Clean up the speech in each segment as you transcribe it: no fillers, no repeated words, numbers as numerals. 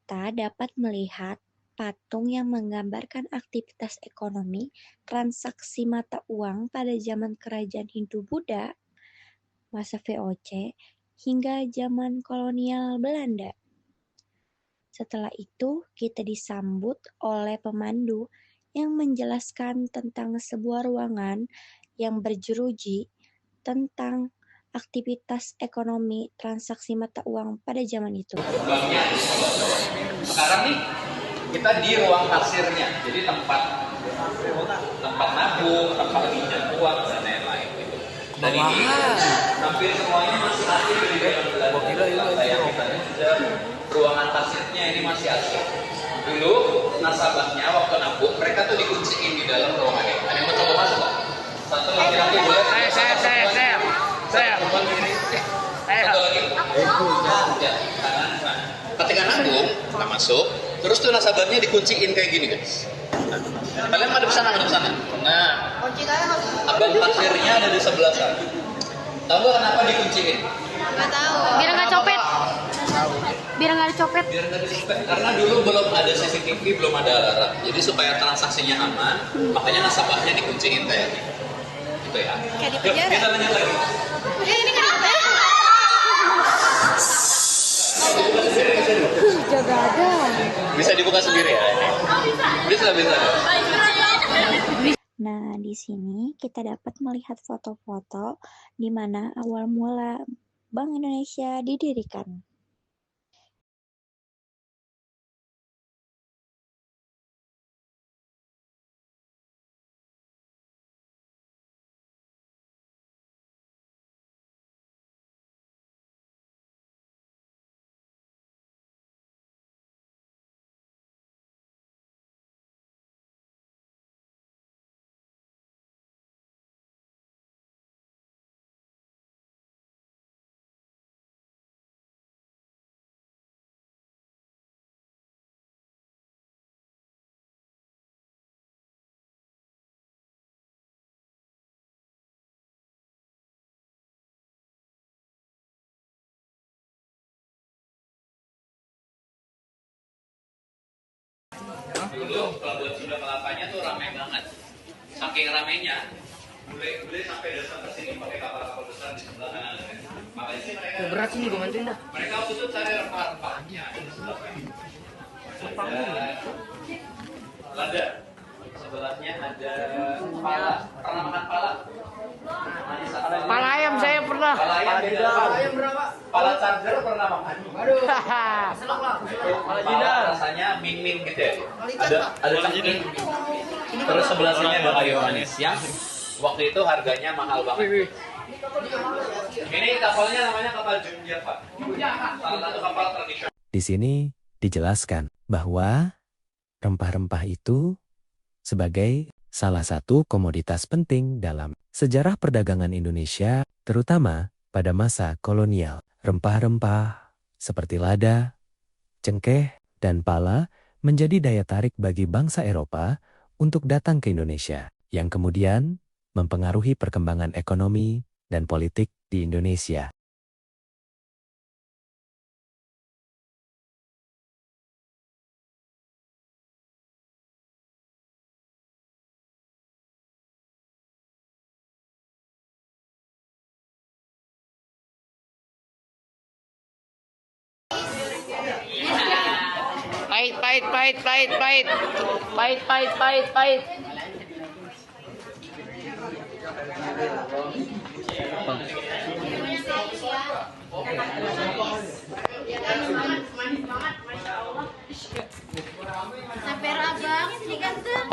kita dapat melihat patung yang menggambarkan aktivitas ekonomi transaksi mata uang pada zaman kerajaan Hindu-Buddha, masa VOC, hingga zaman kolonial Belanda. Setelah itu, kita disambut oleh pemandu yang menjelaskan tentang sebuah ruangan yang berjeruji tentang aktivitas ekonomi transaksi mata uang pada zaman itu. Sekarang nih kita di ruang kasirnya, jadi tempat nabung, tempat pinjam uang dan lain-lain gitu. Dan ini hampir semuanya masih asli di dalam kayak misalnya sudah ruangan kasirnya ini masih asli. Dulu nasabahnya waktu nabung mereka tuh dikunciin di dalam ruangan ini. Ada yang mau coba masuk nggak? Satu laki-laki boleh? Saya. Satu lagi. Ketika nabung, kita masuk, terus tuh nasabahnya dikunciin kayak gini guys. Kalian pada sana, Nah, abang kasirnya ada di sebelah sana. Tahu nggak kenapa dikunciin? Nggak tahu. Biar nggak copet. Biar nggak dicopet. Karena dulu belum ada CCTV, belum ada alarm. Jadi supaya transaksinya aman, makanya nasabahnya dikunciin kayak gitu. Gitu ya. Kayak di Yuk, penjara. kita lanjut lagi. Ini kenapa? Jaga ada. Bisa dibuka sendiri ya? Bisa. Nah, di sini kita dapat melihat foto-foto di mana awal mula Bank Indonesia didirikan. Dulu pelabuhan Sunda Kelapanya tuh ramai banget. Saking ramainya, bule sampai dasar ke sini pakai kapal-kapal besar di sebelah kanan. Makanya sih mereka berat sih gue bantuin dah. mereka waktu itu cari rempah-rempahnya di sebelah sini. Lada. Sebelahnya ada pala. Pernah makan pala? Pala ayam saya pernah. Pala ayam berapa? Pala charger pernah makan? Aduh. Pala jidat. Rasanya min gitu ya. Ada cengkeh. Terus sebelah sini ada kayu manis yang waktu itu harganya mahal banget. Ini kapalnya namanya kapal Jumjat, Pak. Salah satu kapal tradisional. Di sini dijelaskan bahwa rempah-rempah itu sebagai salah satu komoditas penting dalam sejarah perdagangan Indonesia, terutama pada masa kolonial. Rempah-rempah seperti lada, cengkeh, dan pala menjadi daya tarik bagi bangsa Eropa untuk datang ke Indonesia, yang kemudian mempengaruhi perkembangan ekonomi dan politik di Indonesia. Pahit. Sampai rabang ini ganteng.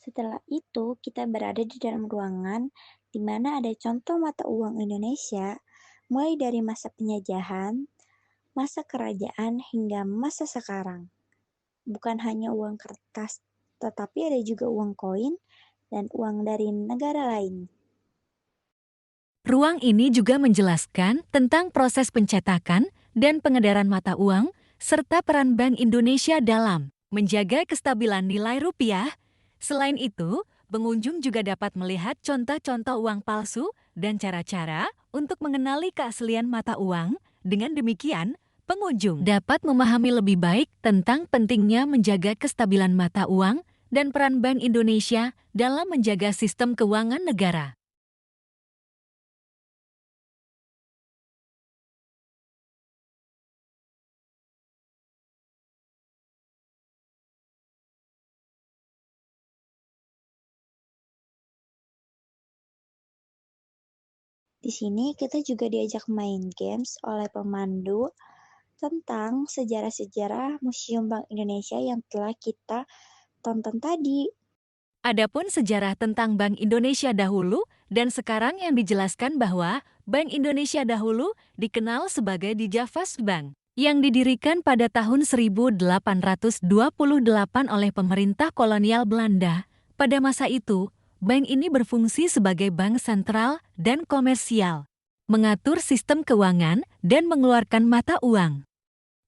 Setelah itu, kita berada di dalam ruangan di mana ada contoh mata uang Indonesia, mulai dari masa penjajahan, masa kerajaan, hingga masa sekarang. Bukan hanya uang kertas, tetapi ada juga uang koin dan uang dari negara lain. Ruang ini juga menjelaskan tentang proses pencetakan dan pengedaran mata uang, serta peran Bank Indonesia dalam menjaga kestabilan nilai rupiah. Selain itu, pengunjung juga dapat melihat contoh-contoh uang palsu dan cara-cara untuk mengenali keaslian mata uang. Dengan demikian, pengunjung dapat memahami lebih baik tentang pentingnya menjaga kestabilan mata uang dan peran Bank Indonesia dalam menjaga sistem keuangan negara. Di sini kita juga diajak main games oleh pemandu tentang sejarah-sejarah Museum Bank Indonesia yang telah kita tonton tadi. Adapun sejarah tentang Bank Indonesia dahulu dan sekarang yang dijelaskan bahwa Bank Indonesia dahulu dikenal sebagai Dijavas Bank yang didirikan pada tahun 1828 oleh pemerintah kolonial Belanda. Pada masa itu, bank ini berfungsi sebagai bank sentral dan komersial, mengatur sistem keuangan dan mengeluarkan mata uang.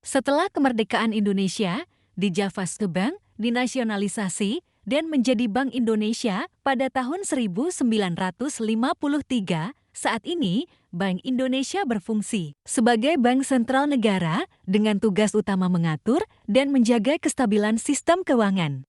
Setelah kemerdekaan Indonesia, Dijavas Bank dinasionalisasi dan menjadi Bank Indonesia pada tahun 1953. Saat ini, Bank Indonesia berfungsi sebagai bank sentral negara dengan tugas utama mengatur dan menjaga kestabilan sistem keuangan.